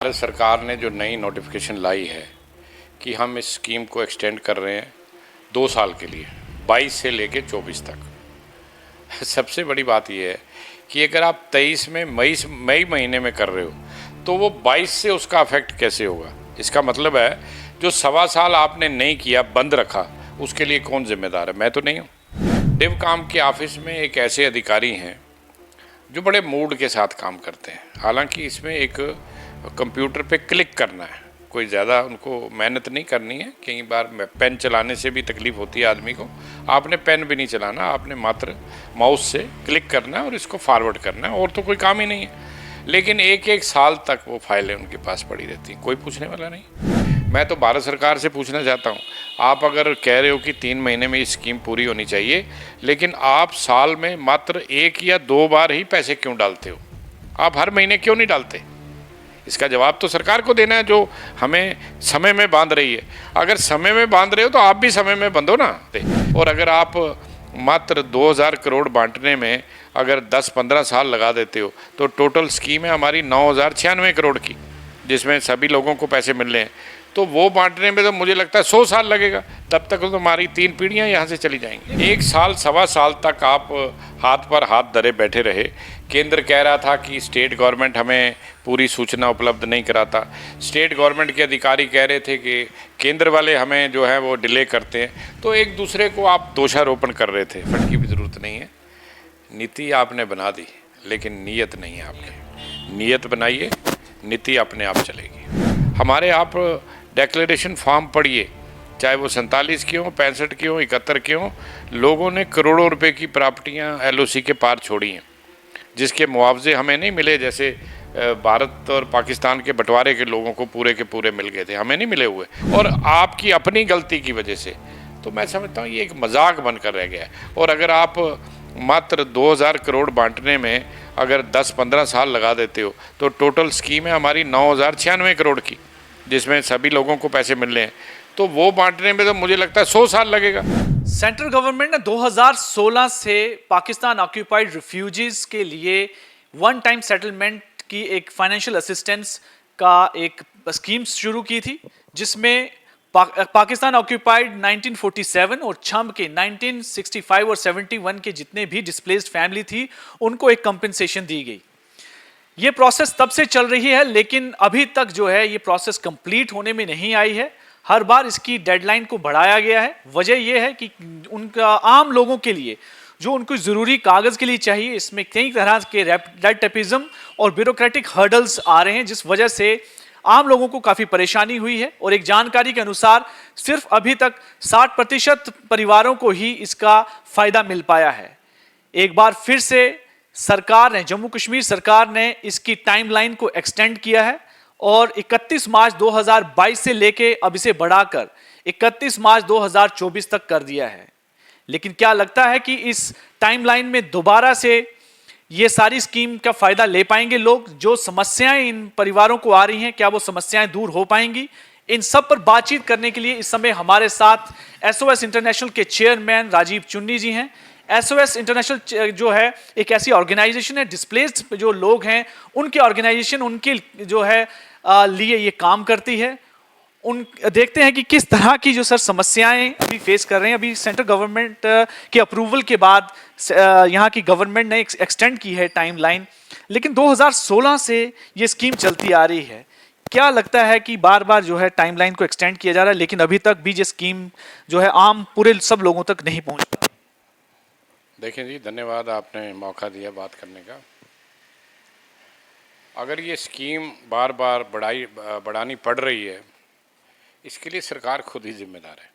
भारत सरकार ने जो नई नोटिफिकेशन लाई है कि हम इस स्कीम को एक्सटेंड कर रहे हैं 2 साल के लिए, 22 से लेके 24 तक। सबसे बड़ी बात यह है कि अगर आप 23 में मई महीने में कर रहे हो तो वो 22 से उसका अफेक्ट कैसे होगा। इसका मतलब है जो 1.25 साल आपने नहीं किया, बंद रखा, उसके लिए कौन जिम्मेदार है? मैं तो नहीं हूँ। डिवकाम के ऑफिस में एक ऐसे अधिकारी हैं जो बड़े मूड के साथ काम करते हैं। हालांकि इसमें एक कंप्यूटर पे क्लिक करना है, कोई ज़्यादा उनको मेहनत नहीं करनी है। कई बार पेन चलाने से भी तकलीफ़ होती है आदमी को। आपने पेन भी नहीं चलाना, आपने मात्र माउस से क्लिक करना है और इसको फॉरवर्ड करना है, और तो कोई काम ही नहीं है। लेकिन एक साल तक वो फाइलें उनके पास पड़ी रहती हैं, कोई पूछने वाला नहीं। मैं तो भारत सरकार से पूछना चाहता हूँ, आप अगर कह रहे हो कि 3 महीने में ये स्कीम पूरी होनी चाहिए, लेकिन आप साल में मात्र 1 या 2 बार ही पैसे क्यों डालते हो? आप हर महीने क्यों नहीं डालते? इसका जवाब तो सरकार को देना है, जो हमें समय में बांध रही है। अगर समय में बांध रहे हो तो आप भी समय में बंधो ना। और अगर आप मात्र 2000 करोड़ बांटने में अगर 10-15 साल लगा देते हो तो टोटल स्कीम है हमारी 9096 करोड़ की, जिसमें सभी लोगों को पैसे मिल रहे हैं। तो वो बांटने में तो मुझे लगता है 100 साल लगेगा, तब तक तो हमारी 3 पीढ़ियां यहाँ से चली जाएंगी। 1 साल 1.25 साल तक आप हाथ पर हाथ धरे बैठे रहे। केंद्र कह रहा था कि स्टेट गवर्नमेंट हमें पूरी सूचना उपलब्ध नहीं कराता। स्टेट गवर्नमेंट के अधिकारी कह रहे थे कि केंद्र वाले हमें जो है वो डिले करते हैं। तो एक दूसरे को आप दोषारोपण कर रहे थे। फट की भी ज़रूरत नहीं है। नीति आपने बना दी, लेकिन नीयत नहीं है आपकी। नीयत बनाइए, नीति अपने आप चलेगी। हमारे आप डिक्लेरेशन फॉर्म पढ़िए, चाहे वो 47 की हो, 65 की हो, 71 की हो। लोगों ने करोड़ों रुपए की प्रॉपर्टियां LOC के पार छोड़ी हैं, जिसके मुआवजे हमें नहीं मिले। जैसे भारत और पाकिस्तान के बंटवारे के लोगों को पूरे के पूरे मिल गए थे, हमें नहीं मिले हुए, और आपकी अपनी गलती की वजह से। तो मैं समझता हूँ ये एक मजाक बनकर रह गया है। और अगर आप मात्र 2000 करोड़ बांटने में अगर 10-15 साल लगा देते हो तो टोटल स्कीम है हमारी 9096 करोड़ की, जिसमें सभी लोगों को पैसे मिल रहे हैं। तो वो बांटने में तो मुझे लगता है 100 साल लगेगा। सेंट्रल गवर्नमेंट ने 2016 से पाकिस्तान ऑक्यूपाइड रिफ्यूजीज के लिए वन टाइम सेटलमेंट की एक फाइनेंशियल असिस्टेंस का एक स्कीम शुरू की थी, जिसमें पाकिस्तान ऑक्यूपाइड 1947 और छम के 1965 और 71 के जितने भी डिस्प्लेस्ड फैमिली थी, उनको एक कंपेंसेशन दी गई। ये प्रोसेस तब से चल रही है, लेकिन अभी तक जो है ये प्रोसेस कंप्लीट होने में नहीं आई है। हर बार इसकी डेडलाइन को बढ़ाया गया है। वजह यह है कि उनका आम लोगों के लिए जो उनको जरूरी कागज के लिए चाहिए, इसमें कई तरह के रेड टेपिज्म और ब्यूरोक्रेटिक हर्डल्स आ रहे हैं, जिस वजह से आम लोगों को काफी परेशानी हुई है। और एक जानकारी के अनुसार सिर्फ अभी तक 60% परिवारों को ही इसका फायदा मिल पाया है। एक बार फिर से सरकार ने, जम्मू कश्मीर सरकार ने इसकी टाइमलाइन को एक्सटेंड किया है और 31 मार्च 2022 से लेके अब इसे बढ़ाकर 31 मार्च 2024 तक कर दिया है। लेकिन क्या लगता है कि इस टाइमलाइन में दोबारा से ये सारी स्कीम का फायदा ले पाएंगे लोग? जो समस्याएं इन परिवारों को आ रही हैं, क्या वो समस्याएं दूर हो पाएंगी? इन सब पर बातचीत करने के लिए इस समय हमारे साथ SOS इंटरनेशनल के चेयरमैन राजीव चुन्नी जी हैं। SOS इंटरनेशनल जो है एक ऐसी ऑर्गेनाइजेशन है, डिस्प्लेस्ड जो लोग हैं उनकी ऑर्गेनाइजेशन, उनके जो है लिए ये काम करती है। उन देखते हैं कि किस तरह की जो सर समस्याएं अभी फेस कर रहे हैं। अभी सेंट्रल गवर्नमेंट के अप्रूवल के बाद यहाँ की गवर्नमेंट ने एक्सटेंड की है टाइमलाइन, लेकिन 2016 से ये स्कीम चलती आ रही है। क्या लगता है कि बार बार जो है टाइमलाइन को एक्सटेंड किया जा रहा है, लेकिन अभी तक भी ये स्कीम जो है आम पूरे सब लोगों तक नहीं पहुंच पा? देखें जी, धन्यवाद, आपने मौका दिया बात करने का। अगर ये स्कीम बार बार बढ़ानी पड़ रही है, इसके लिए सरकार खुद ही जिम्मेदार है।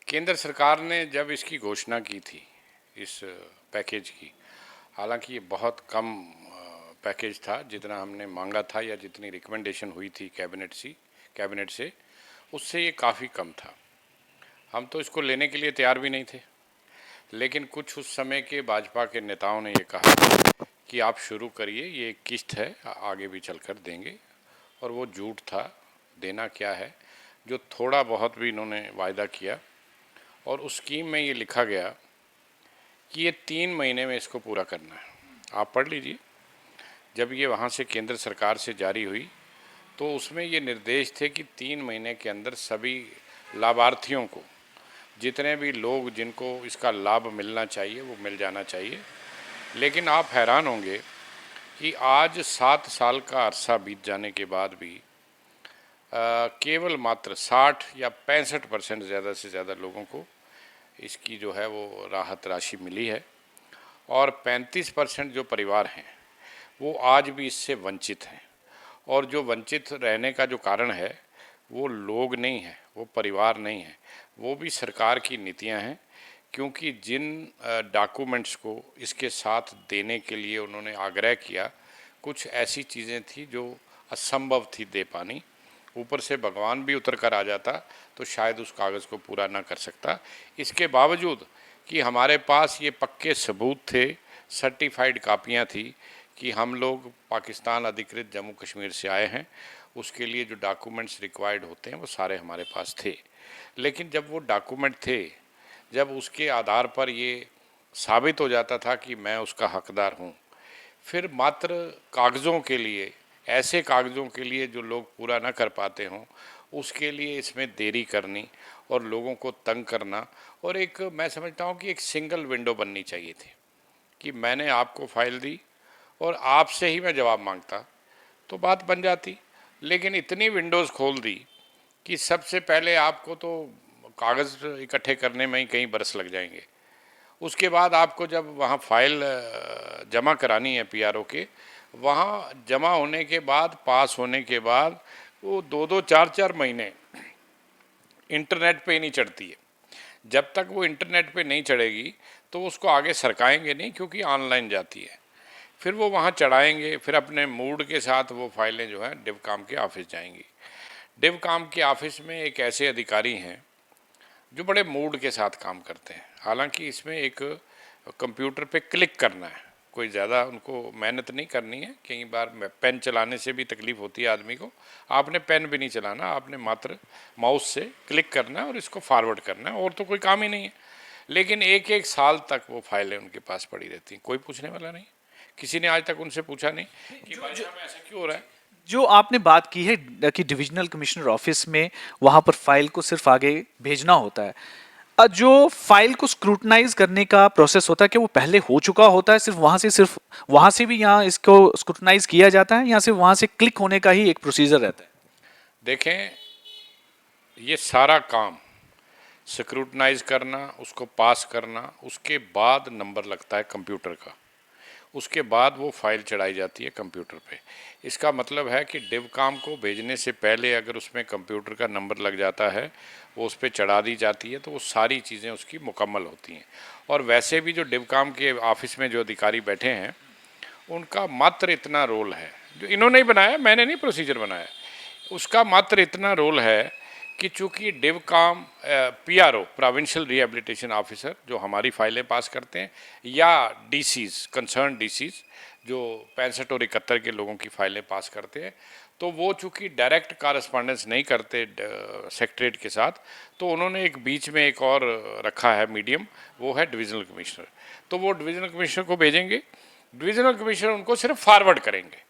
केंद्र सरकार ने जब इसकी घोषणा की थी इस पैकेज की, हालांकि ये बहुत कम पैकेज था जितना हमने मांगा था या जितनी रिकमेंडेशन हुई थी कैबिनेट से, उससे ये काफ़ी कम था। हम तो इसको लेने के लिए तैयार भी नहीं थे, लेकिन कुछ उस समय के भाजपा के नेताओं ने ये कहा कि आप शुरू करिए, ये एक किस्त है, आगे भी चलकर देंगे। और वो झूठ था। देना क्या है, जो थोड़ा बहुत भी इन्होंने वायदा किया। और उस स्कीम में ये लिखा गया कि ये 3 महीने में इसको पूरा करना है। आप पढ़ लीजिए, जब ये वहाँ से केंद्र सरकार से जारी हुई तो उसमें ये निर्देश थे कि 3 महीने के अंदर सभी लाभार्थियों को, जितने भी लोग जिनको इसका लाभ मिलना चाहिए वो मिल जाना चाहिए। लेकिन आप हैरान होंगे कि आज 7 साल का अरसा बीत जाने के बाद भी केवल मात्र 60 या 65% ज़्यादा से ज़्यादा लोगों को इसकी जो है वो राहत राशि मिली है, और 35% जो परिवार हैं वो आज भी इससे वंचित हैं। और जो वंचित रहने का जो कारण है वो लोग नहीं है, वो परिवार नहीं है, वो भी सरकार की नीतियां हैं। क्योंकि जिन डॉक्यूमेंट्स को इसके साथ देने के लिए उन्होंने आग्रह किया, कुछ ऐसी चीज़ें थी जो असंभव थी दे पानी। ऊपर से भगवान भी उतर कर आ जाता तो शायद उस कागज़ को पूरा ना कर सकता। इसके बावजूद कि हमारे पास ये पक्के सबूत थे, सर्टिफाइड कापियाँ थी कि हम लोग पाकिस्तान अधिकृत जम्मू कश्मीर से आए हैं, उसके लिए जो डॉक्यूमेंट्स रिक्वायर्ड होते हैं वो सारे हमारे पास थे। लेकिन जब वो डॉक्यूमेंट थे, जब उसके आधार पर ये साबित हो जाता था कि मैं उसका हकदार हूँ, फिर मात्र कागज़ों के लिए, ऐसे कागज़ों के लिए जो लोग पूरा ना कर पाते हों, उसके लिए इसमें देरी करनी और लोगों को तंग करना, और एक मैं समझता हूँ कि एक सिंगल विंडो बननी चाहिए थी कि मैंने आपको फ़ाइल दी और आपसे ही मैं जवाब मांगता तो बात बन जाती। लेकिन इतनी विंडोज़ खोल दी कि सबसे पहले आपको तो कागज़ इकट्ठे करने में ही कई बरस लग जाएंगे, उसके बाद आपको जब वहाँ फाइल जमा करानी है पीआरओ के, वहाँ जमा होने के बाद, पास होने के बाद वो 2-2 4-4 महीने इंटरनेट पे ही नहीं चढ़ती है। जब तक वो इंटरनेट पे नहीं चढ़ेगी तो उसको आगे सरकाएंगे नहीं, क्योंकि ऑनलाइन जाती है। फिर वो वहाँ चढ़ाएंगे, फिर अपने मूड के साथ वो फाइलें जो हैं डिवकाम के ऑफिस जाएंगी। डिवकाम के ऑफिस में एक ऐसे अधिकारी हैं जो बड़े मूड के साथ काम करते हैं। हालांकि इसमें एक कंप्यूटर पे क्लिक करना है, कोई ज़्यादा उनको मेहनत नहीं करनी है। कई बार पेन चलाने से भी तकलीफ़ होती है आदमी को, आपने पेन भी नहीं चलाना, आपने मात्र माउस से क्लिक करना है और इसको फॉरवर्ड करना है, और तो कोई काम ही नहीं है। लेकिन 1-1 साल तक वो फाइलें उनके पास पड़ी रहती हैं, कोई पूछने वाला नहीं। किसी ने आज तक उनसे पूछा नहीं कि भाई साहब ऐसा क्यों हो रहा है। जो आपने बात की है कि डिविजनल कमिश्नर ऑफिस में वहां पर फाइल को सिर्फ आगे भेजना होता है, जो फाइल को स्क्रूटनाइज करने का प्रोसेस होता है कि वो पहले हो चुका होता है, सिर्फ वहां से भी यहाँ इसको स्क्रूटनाइज किया जाता है, या सिर्फ वहां से क्लिक होने का ही एक प्रोसीजर रहता है? देखें, ये सारा काम स्क्रूटनाइज करना, उसको पास करना, उसके बाद नंबर लगता है कंप्यूटर का, उसके बाद वो फाइल चढ़ाई जाती है कंप्यूटर पे। इसका मतलब है कि डिवकाम को भेजने से पहले अगर उसमें कंप्यूटर का नंबर लग जाता है, वो उस पर चढ़ा दी जाती है, तो वो सारी चीज़ें उसकी मुकम्मल होती हैं। और वैसे भी जो डिवकाम के ऑफिस में जो अधिकारी बैठे हैं, उनका मात्र इतना रोल है, जो इन्होंने ही बनाया, मैंने नहीं प्रोसीजर बनाया, उसका मात्र इतना रोल है कि चूँकि डिवकाम पीआरओ, प्रोविंशियल रिहेबिलिटेशन ऑफिसर, जो हमारी फाइलें पास करते हैं, या डीसीज, कंसर्न डीसीज जो 65 और 71 के लोगों की फाइलें पास करते हैं, तो वो चूँकि डायरेक्ट कॉरेस्पॉन्डेंस नहीं करते सेक्रेटरीट के साथ, तो उन्होंने एक बीच में एक और रखा है मीडियम, वो है डिविजनल कमिश्नर। तो वो डिविजनल कमिश्नर को भेजेंगे, डिविजनल कमिश्नर उनको सिर्फ फॉरवर्ड करेंगे।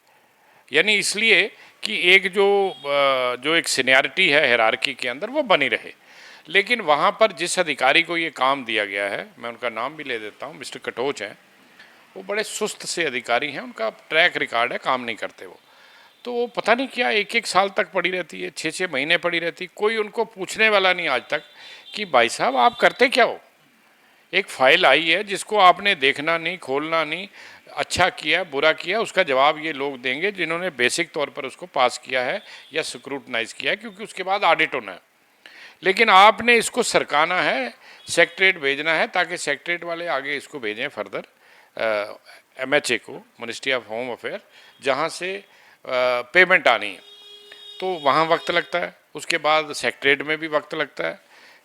यानी इसलिए कि एक जो एक सीनियरिटी है हायरार्की के अंदर वो बनी रहे। लेकिन वहाँ पर जिस अधिकारी को ये काम दिया गया है, मैं उनका नाम भी ले देता हूँ, मिस्टर कटोच हैं, वो बड़े सुस्त से अधिकारी हैं, उनका ट्रैक रिकॉर्ड है, काम नहीं करते वो। तो वो पता नहीं क्या 1-1 साल तक पड़ी रहती है, 6-6 महीने पड़ी रहती, कोई उनको पूछने वाला नहीं आज तक कि भाई साहब आप करते क्या हो। एक फाइल आई है जिसको आपने देखना नहीं, खोलना नहीं, अच्छा किया बुरा किया, उसका जवाब ये लोग देंगे जिन्होंने बेसिक तौर पर उसको पास किया है या स्क्रूटनाइज किया है, क्योंकि उसके बाद ऑडिट होना है। लेकिन आपने इसको सरकाना है, सेक्रेटरीट भेजना है, ताकि सेक्रेटरीट वाले आगे इसको भेजें फर्दर एमएचए को, मिनिस्ट्री ऑफ होम अफेयर, जहाँ से पेमेंट आनी है। तो वहाँ वक्त लगता है, उसके बाद सेक्रेटरीट में भी वक्त लगता है,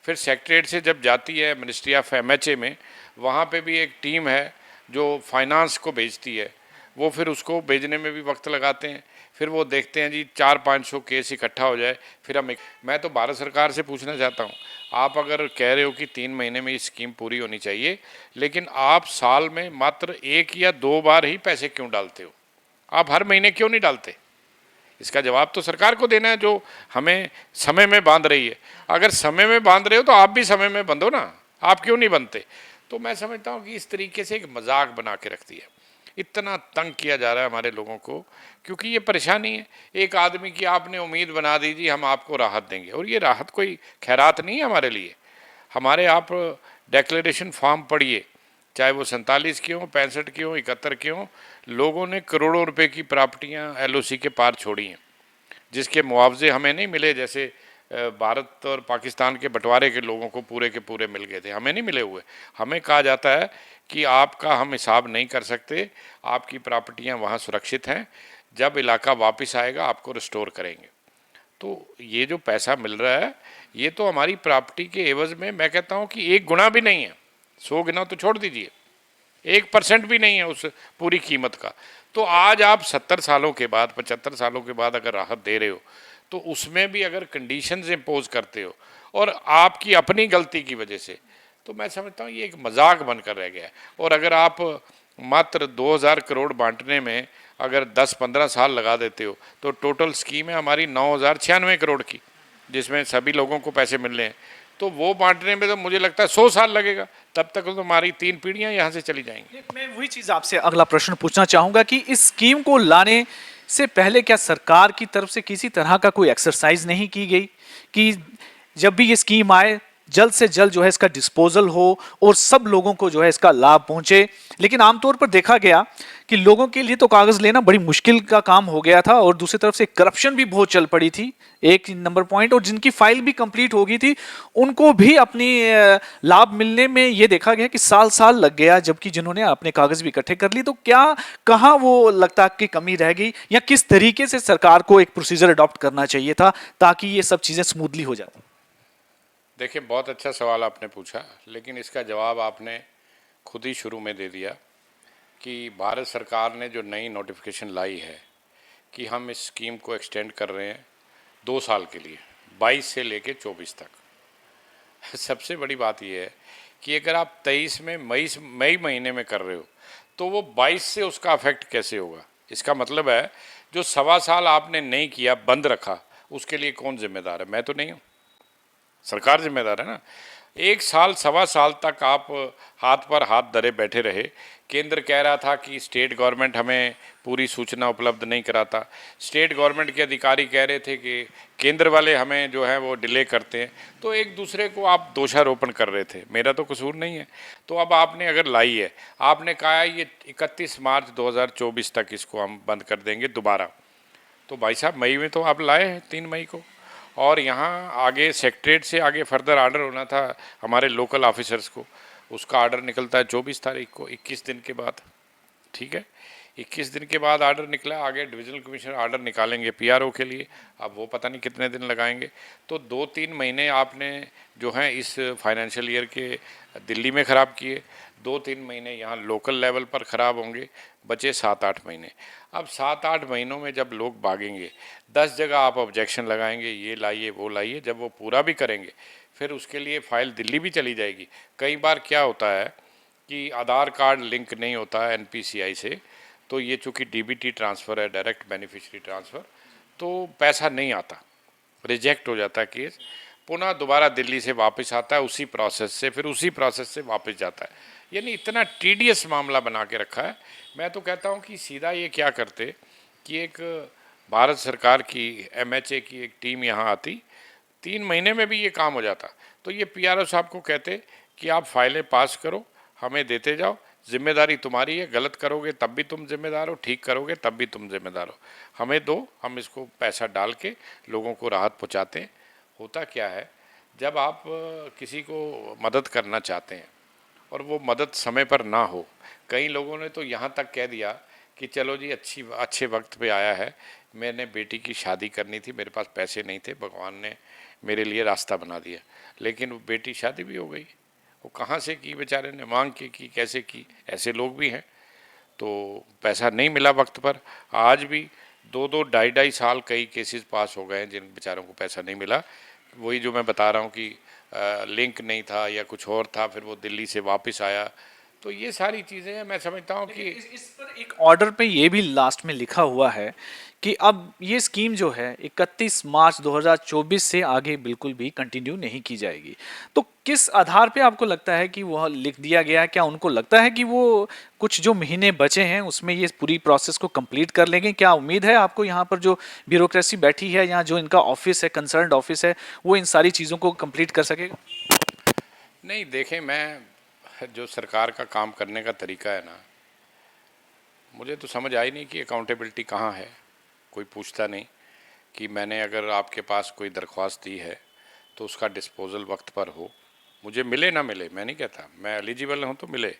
फिर सेक्रेटरीट से जब जाती है मिनिस्ट्री ऑफ एमएचए में, वहाँ पे भी एक टीम है जो फाइनेंस को भेजती है, वो फिर उसको भेजने में भी वक्त लगाते हैं। फिर वो देखते हैं जी 400-500 केस इकट्ठा हो जाए, फिर मैं तो भारत सरकार से पूछना चाहता हूँ, आप अगर कह रहे हो कि 3 महीने में ये स्कीम पूरी होनी चाहिए, लेकिन आप साल में मात्र 1 या 2 बार ही पैसे क्यों डालते हो? आप हर महीने क्यों नहीं डालते? इसका जवाब तो सरकार को देना है, जो हमें समय में बांध रही है। अगर समय में बांध रहे हो तो आप भी समय में बंधो ना, आप क्यों नहीं बनते? तो मैं समझता हूँ कि इस तरीके से एक मजाक बना के रखती है। इतना तंग किया जा रहा है हमारे लोगों को, क्योंकि ये परेशानी है एक आदमी की। आपने उम्मीद बना दीजिए हम आपको राहत देंगे, और ये राहत कोई खैरात नहीं है हमारे लिए। हमारे आप डेक्लेरेशन फॉर्म पढ़िए, चाहे वो 47 की हो, 65 की हो, 71 की हो, लोगों ने करोड़ों रुपए की प्रॉपर्टियां एलओसी के पार छोड़ी हैं, जिसके मुआवजे हमें नहीं मिले। जैसे भारत और पाकिस्तान के बंटवारे के लोगों को पूरे के पूरे मिल गए थे, हमें नहीं मिले हुए। हमें कहा जाता है कि आपका हम हिसाब नहीं कर सकते, आपकी प्रॉपर्टियां वहाँ सुरक्षित हैं, जब इलाका वापस आएगा आपको रिस्टोर करेंगे। तो ये जो पैसा मिल रहा है ये तो हमारी प्रॉपर्टी के एवज में, मैं कहता हूँ कि 1 गुना भी नहीं है। 100 गुना तो छोड़ दीजिए, 1% भी नहीं है उस पूरी कीमत का। तो आज आप 70 सालों के बाद, 75 सालों के बाद अगर राहत दे रहे हो, तो उसमें भी अगर कंडीशंस इम्पोज करते हो और आपकी अपनी गलती की वजह से, तो मैं समझता हूँ ये एक मजाक बनकर रह गया है। और अगर आप मात्र 2000 करोड़ बांटने में अगर 10-15 साल लगा देते हो, तो टोटल स्कीम है हमारी 9096 करोड़ की, जिसमें सभी लोगों को पैसे मिलने हैं। तो वो बांटने में तो मुझे लगता है 100 साल लगेगा, तब तक तो हमारी 3 पीढ़ियां यहाँ से चली जाएंगी। मैं वही चीज आपसे अगला प्रश्न पूछना चाहूंगा कि इस स्कीम को लाने से पहले क्या सरकार की तरफ से किसी तरह का कोई एक्सरसाइज नहीं की गई कि जब भी ये स्कीम आए जल्द से जल्द जो है इसका डिस्पोजल हो और सब लोगों को जो है इसका लाभ पहुंचे? लेकिन आमतौर पर देखा गया कि लोगों के लिए तो कागज लेना बड़ी मुश्किल का काम हो गया था, और दूसरी तरफ से करप्शन भी बहुत चल पड़ी थी, एक नंबर पॉइंट। और जिनकी फाइल भी कंप्लीट हो गई थी उनको भी अपनी लाभ मिलने में ये देखा गया कि साल साल लग गया, जबकि जिन्होंने अपने कागज भी इकट्ठे कर लिए। तो क्या कहाँ वो लगता कि कमी रह गई, या किस तरीके से सरकार को एक प्रोसीजर अडॉप्ट करना चाहिए था ताकि ये सब चीजें स्मूथली हो जाती? देखिए, बहुत अच्छा सवाल आपने पूछा, लेकिन इसका जवाब आपने खुद ही शुरू में दे दिया कि भारत सरकार ने जो नई नोटिफिकेशन लाई है कि हम इस स्कीम को एक्सटेंड कर रहे हैं 2 साल के लिए, 22 से लेके 24 तक। सबसे बड़ी बात यह है कि अगर आप 23 में मई महीने में कर रहे हो, तो वो 22 से उसका अफेक्ट कैसे होगा? इसका मतलब है जो 1.25 साल आपने नहीं किया, बंद रखा, उसके लिए कौन जिम्मेदार है? मैं तो नहीं हूँ, सरकार जिम्मेदार है ना। 1 साल 1.25 साल तक आप हाथ पर हाथ धरे बैठे रहे। केंद्र कह रहा था कि स्टेट गवर्नमेंट हमें पूरी सूचना उपलब्ध नहीं कराता, स्टेट गवर्नमेंट के अधिकारी कह रहे थे कि केंद्र वाले हमें जो है वो डिले करते हैं। तो एक दूसरे को आप दोषारोपण कर रहे थे, मेरा तो कसूर नहीं है। तो अब आपने अगर लाई है, आपने कहा है ये 31 मार्च 2024 तक इसको हम बंद कर देंगे दोबारा। तो भाई साहब, मई में तो आप लाए हैं, 3 मई को, और यहाँ आगे सेक्रेटरीट से आगे फर्दर आर्डर होना था हमारे लोकल ऑफिसर्स को, उसका आर्डर निकलता है 24 तारीख को, 21 दिन के बाद। ठीक है, 21 दिन के बाद आर्डर निकला, आगे डिविजनल कमिश्नर आर्डर निकालेंगे पीआरओ के लिए, अब वो पता नहीं कितने दिन लगाएंगे। तो 2-3 महीने आपने जो हैं इस फाइनेंशियल ईयर के दिल्ली में ख़राब किए, 2-3 महीने यहाँ लोकल लेवल पर ख़राब होंगे, बचे 7-8 महीने। अब 7-8 महीनों में जब लोग भागेंगे, 10 जगह आप ऑब्जेक्शन लगाएंगे, ये लाइए वो लाइए, जब वो पूरा भी करेंगे फिर उसके लिए फ़ाइल दिल्ली भी चली जाएगी। कई बार क्या होता है कि आधार कार्ड लिंक नहीं होता है एनपीसीआई से, तो ये चूँकि डीबीटी ट्रांसफ़र है, डायरेक्ट बेनिफिशियरी ट्रांसफ़र, तो पैसा नहीं आता, रिजेक्ट हो जाता है केस, पुनः दोबारा दिल्ली से वापस आता है उसी प्रोसेस से, फिर उसी प्रोसेस से वापस जाता है। यानी इतना टीडियस मामला बना के रखा है। मैं तो कहता हूँ कि सीधा ये क्या करते कि एक भारत सरकार की एमएचए की एक टीम यहाँ आती, 3 महीने में भी ये काम हो जाता। तो ये पीआरओ साहब को कहते कि आप फाइलें पास करो, हमें देते जाओ, जिम्मेदारी तुम्हारी है, गलत करोगे तब भी तुम जिम्मेदार हो, ठीक करोगे तब भी तुम जिम्मेदार हो, हमें दो, हम इसको पैसा डाल के लोगों को राहत पहुँचाते हैं। होता क्या है, जब आप किसी को मदद करना चाहते हैं और वो मदद समय पर ना हो, कई लोगों ने तो यहाँ तक कह दिया कि चलो जी अच्छे वक्त पे आया है, मैंने बेटी की शादी करनी थी, मेरे पास पैसे नहीं थे, भगवान ने मेरे लिए रास्ता बना दिया, लेकिन वो बेटी शादी भी हो गई। वो कहाँ से की, बेचारे ने मांग के की, कैसे की, ऐसे लोग भी हैं। तो पैसा नहीं मिला वक्त पर, आज भी 2-2 ढाई साल कई केसेस पास हो गए हैं जिन बेचारों को पैसा नहीं मिला। वही जो मैं बता रहा हूँ कि लिंक नहीं था या कुछ और था, फिर वो दिल्ली से वापस आया, तो ये सारी चीज़ें हैं, मैं समझता हूँ कि इस पर एक ऑर्डर पे ये भी लास्ट में लिखा हुआ है कि अब ये स्कीम जो है 31 मार्च 2024 से आगे बिल्कुल भी कंटिन्यू नहीं की जाएगी। तो किस आधार पे आपको लगता है कि वह लिख दिया गया है? क्या उनको लगता है कि वो कुछ जो महीने बचे हैं उसमें ये पूरी प्रोसेस को कंप्लीट कर लेंगे? क्या उम्मीद है आपको यहाँ पर जो ब्यूरोक्रेसी बैठी है या जो इनका ऑफिस है, कंसर्न्ड ऑफिस है, वो इन सारी चीज़ों को कंप्लीट कर सकेगा? नहीं, देखें, मैं जो सरकार का काम करने का तरीका है ना, मुझे तो समझ आई नहीं कि अकाउंटेबिलिटी कहाँ है। कोई पूछता नहीं कि मैंने अगर आपके पास कोई दरख्वास्त दी है तो उसका डिस्पोज़ल वक्त पर हो, मुझे मिले ना मिले, मैं नहीं कहता, मैं एलिजिबल हूँ तो मिले,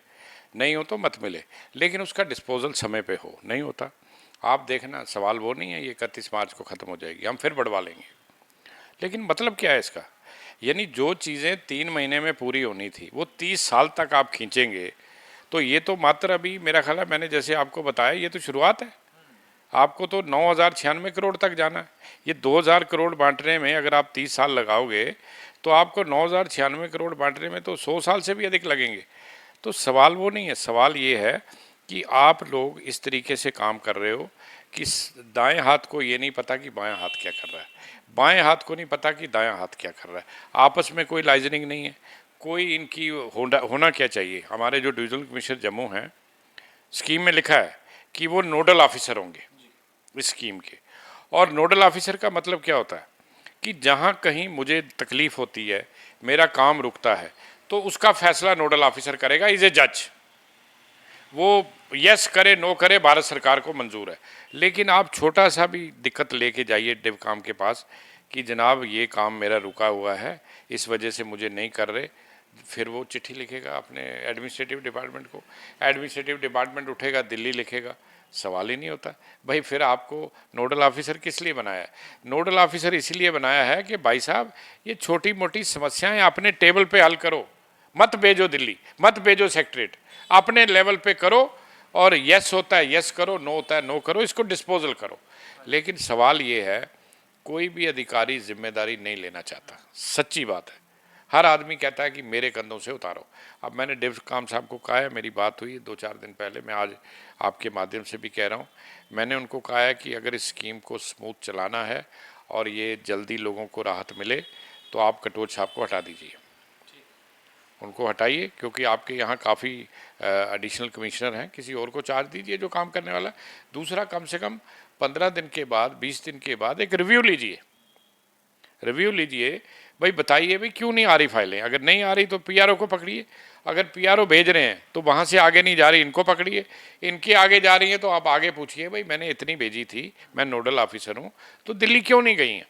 नहीं हो तो मत मिले, लेकिन उसका डिस्पोज़ल समय पे हो। नहीं होता। आप देखना, सवाल वो नहीं है ये 31 मार्च को ख़त्म हो जाएगी, हम फिर बढ़वा लेंगे। लेकिन मतलब क्या है इसका? यानी जो चीज़ें 3 महीने में पूरी होनी थी वो 30 साल तक आप खींचेंगे, तो ये तो मात्र अभी मेरा ख्याल है, मैंने जैसे आपको बताया, ये तो शुरुआत है। आपको तो 9,096 करोड़ तक जाना है। ये 2,000 करोड़ बांटने में अगर आप 30 साल लगाओगे तो आपको 9,096 करोड़ बांटने में तो 100 साल से भी अधिक लगेंगे। तो सवाल वो नहीं है, सवाल ये है कि आप लोग इस तरीके से काम कर रहे हो कि दाएं हाथ को ये नहीं पता कि बाएं हाथ क्या कर रहा है, बाएं हाथ को नहीं पता कि दायां हाथ क्या कर रहा है। आपस में कोई लाइजनिंग नहीं है, कोई इनकी होना क्या चाहिए। हमारे जो डिविजनल कमिश्नर जम्मू हैं, स्कीम में लिखा है कि वो नोडल ऑफिसर होंगे इस स्कीम के। और नोडल ऑफिसर का मतलब क्या होता है कि जहाँ कहीं मुझे तकलीफ होती है, मेरा काम रुकता है, तो उसका फैसला नोडल ऑफिसर करेगा, इज ए जज। वो यस करे नो करे भारत सरकार को मंजूर है। लेकिन आप छोटा सा भी दिक्कत लेके जाइए डिव काम के पास कि जनाब ये काम मेरा रुका हुआ है, इस वजह से मुझे नहीं कर रहे, फिर वो चिट्ठी लिखेगा अपने एडमिनिस्ट्रेटिव डिपार्टमेंट को, एडमिनिस्ट्रेटिव डिपार्टमेंट उठेगा दिल्ली लिखेगा। सवाल ही नहीं होता। भाई फिर आपको नोडल ऑफिसर किस लिए बनाया है? नोडल ऑफिसर इसीलिए बनाया है कि भाई साहब ये छोटी मोटी समस्याएं अपने टेबल पे हल करो, मत भेजो दिल्ली, मत भेजो सेक्रेटरीट, अपने लेवल पे करो, और यस होता है यस करो, नो होता है नो करो, इसको डिस्पोजल करो। लेकिन सवाल ये है, कोई भी अधिकारी जिम्मेदारी नहीं लेना चाहता, सच्ची बात है। हर आदमी कहता है कि मेरे कंधों से उतारो। अब मैंने डिव काम साहब को कहा है, मेरी बात हुई 2-4 दिन पहले, मैं आज आपके माध्यम से भी कह रहा हूँ, मैंने उनको कहा है कि अगर इस स्कीम को स्मूथ चलाना है और ये जल्दी लोगों को राहत मिले तो आप कटोच साहब को हटा दीजिए, उनको हटाइए, क्योंकि आपके यहाँ काफ़ी एडिशनल कमिश्नर हैं, किसी और को चार्ज दीजिए जो काम करने वाला है। दूसरा, कम से कम 15 दिन के बाद, 20 दिन के बाद एक रिव्यू लीजिए, भाई बताइए भाई क्यों नहीं आ रही फाइलें। अगर नहीं आ रही तो पीआरओ को पकड़िए, अगर पीआरओ भेज रहे हैं तो वहाँ से आगे नहीं जा रही, इनको पकड़िए, इनके आगे जा रही है तो आप आगे पूछिए भाई मैंने इतनी भेजी थी, मैं नोडल ऑफिसर हूँ, तो दिल्ली क्यों नहीं गई हैं।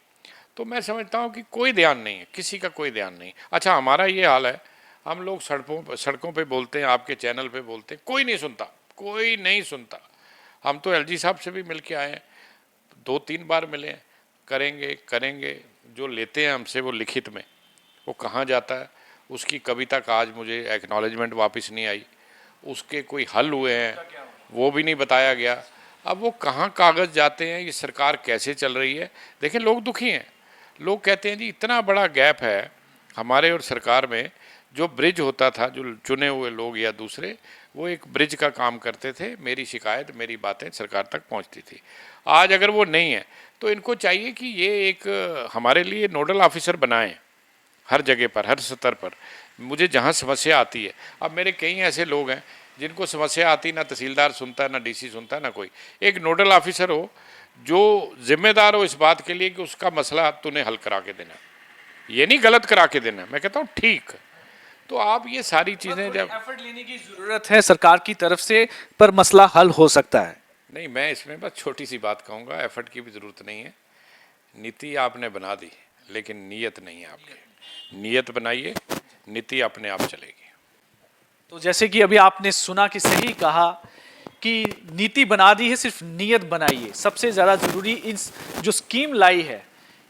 तो मैं समझता हूँ कि कोई ध्यान नहीं है, किसी का कोई ध्यान नहीं। अच्छा, हमारा ये हाल है, हम लोग सड़कों पे बोलते हैं, आपके चैनल पे बोलते हैं, कोई नहीं सुनता, कोई नहीं सुनता। हम तो एलजी साहब से भी मिल के आए हैं, 2-3 बार मिले हैं, करेंगे जो लेते हैं हमसे वो लिखित में, वो कहाँ जाता है, उसकी कभी तक आज मुझे एक्नॉलेजमेंट वापस नहीं आई, उसके कोई हल हुए हैं वो भी नहीं बताया गया। अब वो कहाँ कागज़ जाते हैं, ये सरकार कैसे चल रही है। देखिए, लोग दुखी हैं, लोग कहते हैं जी इतना बड़ा गैप है हमारे और सरकार में। जो ब्रिज होता था, जो चुने हुए लोग या दूसरे, वो एक ब्रिज का काम करते थे, मेरी शिकायत, मेरी बातें सरकार तक पहुंचती थी। आज अगर वो नहीं है तो इनको चाहिए कि ये एक हमारे लिए नोडल ऑफिसर बनाएं हर जगह पर, हर स्तर पर। मुझे जहाँ समस्या आती है, अब मेरे कई ऐसे लोग हैं जिनको समस्या आती, ना तहसीलदार सुनता है, ना डीसी सुनता है, ना कोई। एक नोडल ऑफिसर हो जो जिम्मेदार हो इस बात के लिए कि उसका मसला तूने हल करा के देना, ये नहीं गलत करा के देना। मैं कहता हूँ ठीक। तो आप ये सारी चीज़ें जब एफर्ट लेने की जरूरत है सरकार की तरफ से, पर मसला हल हो सकता है। नहीं, मैं इसमें बस छोटी सी बात कहूँगा, एफर्ट की भी ज़रूरत नहीं है। नीति आपने बना दी, लेकिन नीयत नहीं है आपकी। नीयत बनाइए, नीति अपने आप चलेगी। तो जैसे कि अभी आपने सुना कि सही कहा कि नीति बना दी है, सिर्फ नीयत बनाइए। सबसे ज़्यादा ज़रूरी इन जो स्कीम लाई है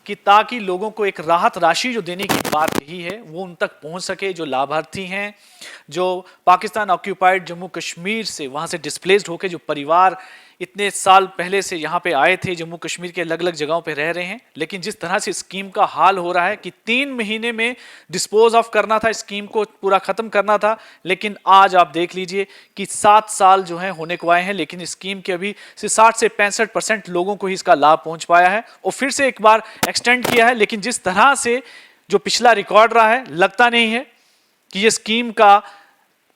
कि ताकि लोगों को एक राहत राशि जो देने की बात कही है वो उन तक पहुंच सके। जो लाभार्थी हैं, जो पाकिस्तान ऑक्यूपाइड जम्मू कश्मीर से वहाँ से डिस्प्लेस्ड होकर जो परिवार इतने साल पहले से यहाँ पे आए थे, जम्मू कश्मीर के अलग अलग जगहों पे रह रहे हैं, लेकिन जिस तरह से स्कीम का हाल हो रहा है कि 3 महीने में डिस्पोज ऑफ करना था, स्कीम को पूरा खत्म करना था, लेकिन आज आप देख लीजिए कि 7 साल जो है होने को आए हैं, लेकिन स्कीम के अभी से 60 से 65% लोगों को ही इसका लाभ पहुंच पाया है और फिर से एक बार एक्सटेंड किया है। लेकिन जिस तरह से जो पिछला रिकॉर्ड रहा है, लगता नहीं है कि ये स्कीम का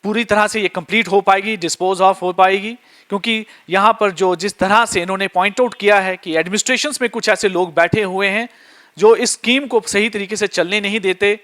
पूरी तरह से ये कंप्लीट हो पाएगी, डिस्पोज ऑफ हो पाएगी, क्योंकि यहाँ पर जो जिस तरह से इन्होंने पॉइंट आउट किया है कि एडमिनिस्ट्रेशंस में कुछ ऐसे लोग बैठे हुए हैं जो इस स्कीम को सही तरीके से चलने नहीं देते।